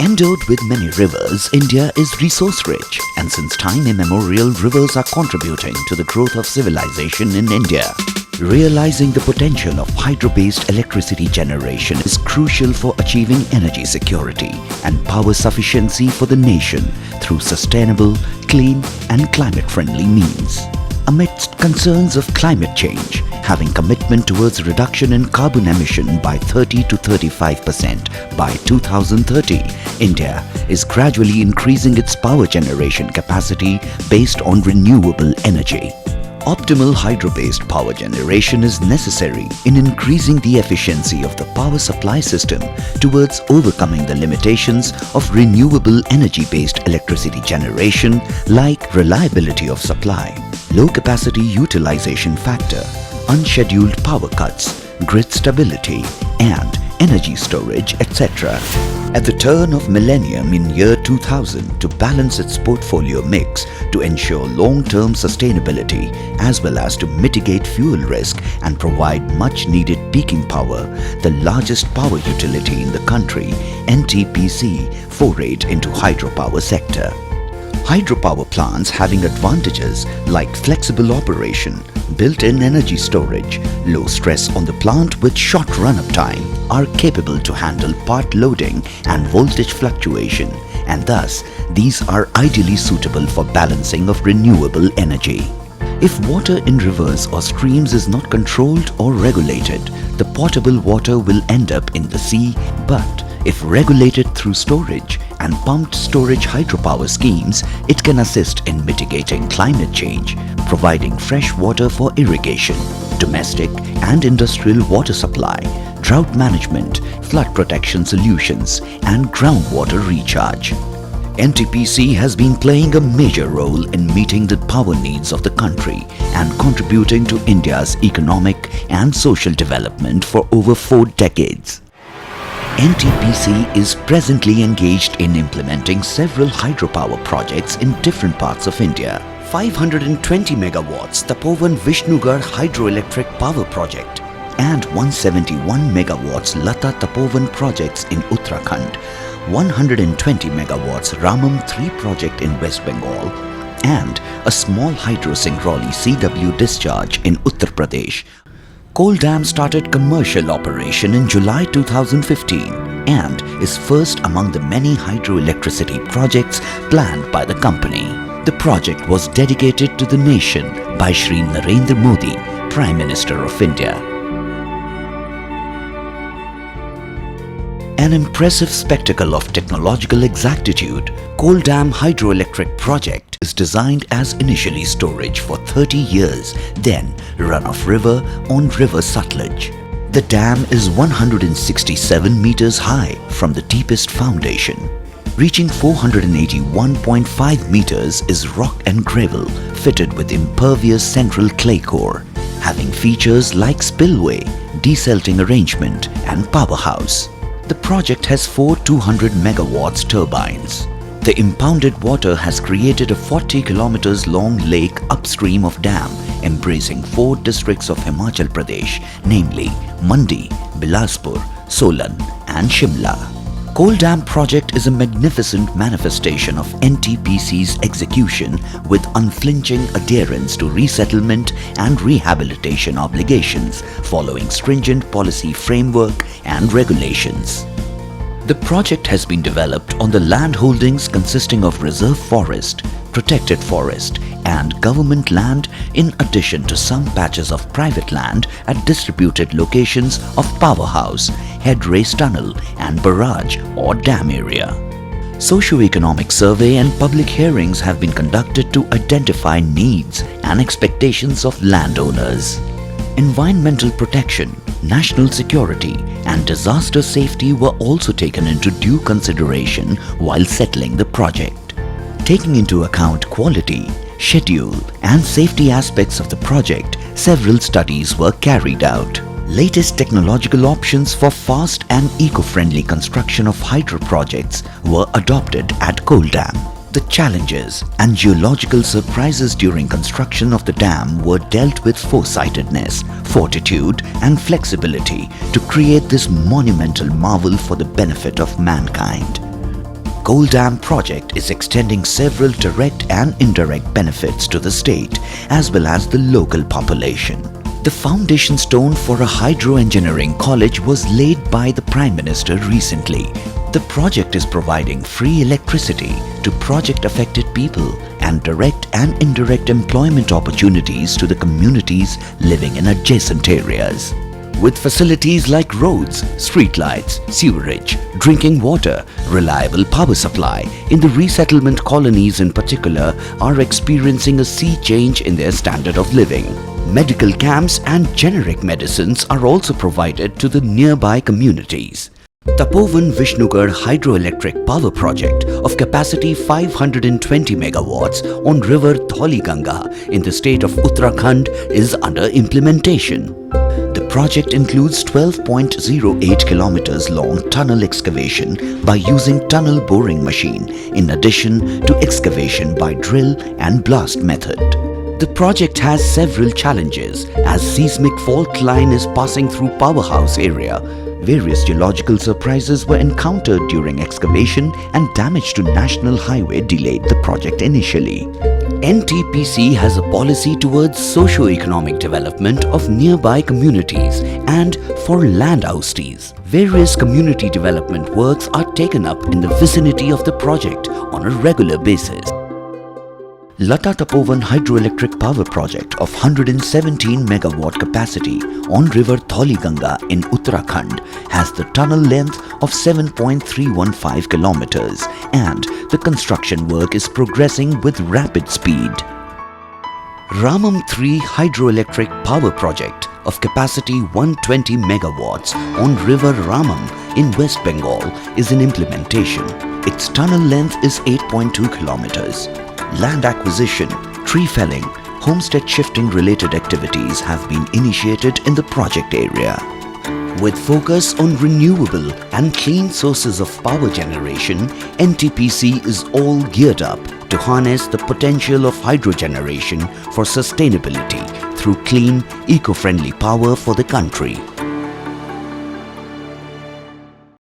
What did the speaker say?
Endowed with many rivers, India is resource-rich, and since time immemorial, rivers are contributing to the growth of civilization in India. Realizing the potential of hydro-based electricity generation is crucial for achieving energy security and power sufficiency for the nation through sustainable, clean and climate-friendly means. Amidst concerns of climate change, having commitment towards reduction in carbon emission by 30 to 35% by 2030, India is gradually increasing its power generation capacity based on renewable energy. Optimal hydro-based power generation is necessary in increasing the efficiency of the power supply system towards overcoming the limitations of renewable energy-based electricity generation like reliability of supply, low capacity utilization factor, unscheduled power cuts, grid stability and energy storage, etc. At the turn of millennium in year 2000, to balance its portfolio mix to ensure long-term sustainability as well as to mitigate fuel risk and provide much-needed peaking power, the largest power utility in the country, NTPC, forayed into hydropower sector. Hydropower plants having advantages like flexible operation, built-in energy storage, low stress on the plant with short run-up time are capable to handle part loading and voltage fluctuation, and thus these are ideally suitable for balancing of renewable energy. If water in rivers or streams is not controlled or regulated, the potable water will end up in the sea, but if regulated through storage and pumped storage hydropower schemes, it can assist in mitigating climate change, providing fresh water for irrigation, domestic and industrial water supply, drought management, flood protection solutions and groundwater recharge. NTPC has been playing a major role in meeting the power needs of the country and contributing to India's economic and social development for over 4 decades. NTPC is presently engaged in implementing several hydropower projects in different parts of India. 520 megawatts Tapovan Vishnugarh Hydroelectric Power Project and 171 megawatts Lata Tapovan projects in Uttarakhand, 120 megawatts Ramam 3 project in West Bengal and a small hydro Singrauli CW discharge in Uttar Pradesh. Koldam started commercial operation in July 2015 and is first among the many hydroelectricity projects planned by the company. The project was dedicated to the nation by Shri Narendra Modi, Prime Minister of India. An impressive spectacle of technological exactitude, Koldam Hydroelectric Project is designed as initially storage for 30 years, then run-off river on River Sutlej. The dam is 167 meters high from the deepest foundation. Reaching 481.5 meters is rock and gravel fitted with impervious central clay core, having features like spillway, desalting arrangement and powerhouse. The project has 4 200 megawatts turbines. The impounded water has created a 40 kilometers long lake upstream of dam embracing 4 districts of Himachal Pradesh, namely Mandi, Bilaspur, Solan and Shimla. Koldam project is a magnificent manifestation of NTPC's execution with unflinching adherence to resettlement and rehabilitation obligations following stringent policy framework and regulations. The project has been developed on the land holdings consisting of reserve forest, protected forest and government land in addition to some patches of private land at distributed locations of powerhouse, head race tunnel and barrage or dam area. Socio-economic survey and public hearings have been conducted to identify needs and expectations of landowners. Environmental protection, national security and disaster safety were also taken into due consideration while settling the project. Taking into account quality, schedule and safety aspects of the project, several studies were carried out. Latest technological options for fast and eco-friendly construction of hydro projects were adopted at Koldam. The challenges and geological surprises during construction of the dam were dealt with foresightedness, fortitude and flexibility to create this monumental marvel for the benefit of mankind. Koldam project is extending several direct and indirect benefits to the state as well as the local population. The foundation stone for a hydro engineering college was laid by the Prime Minister recently. The project is providing free electricity to project-affected people and direct and indirect employment opportunities to the communities living in adjacent areas. With facilities like roads, streetlights, sewerage, drinking water, reliable power supply, in the resettlement colonies in particular are experiencing a sea change in their standard of living. Medical camps and generic medicines are also provided to the nearby communities. Tapovan Vishnugarh Hydroelectric Power Project of capacity 520 megawatts on river Dhauliganga in the state of Uttarakhand is under implementation. The project includes 12.08 kilometers long tunnel excavation by using tunnel boring machine in addition to excavation by drill and blast method. The project has several challenges as seismic fault line is passing through powerhouse area. Various geological surprises were encountered during excavation and damage to national highway delayed the project initially. NTPC has a policy towards socio-economic development of nearby communities and for land oustees. Various community development works are taken up in the vicinity of the project on a regular basis. Lata Tapovan Hydroelectric Power Project of 117 megawatt capacity on river Dhauliganga in Uttarakhand has the tunnel length of 7.315 kilometers and the construction work is progressing with rapid speed. Ramam 3 Hydroelectric Power Project of capacity 120 megawatts on river Ramam in West Bengal is in implementation. Its tunnel length is 8.2 kilometers. Land acquisition, tree felling, homestead shifting related activities have been initiated in the project area. With focus on renewable and clean sources of power generation, NTPC is all geared up to harness the potential of hydro generation for sustainability through clean, eco-friendly power for the country.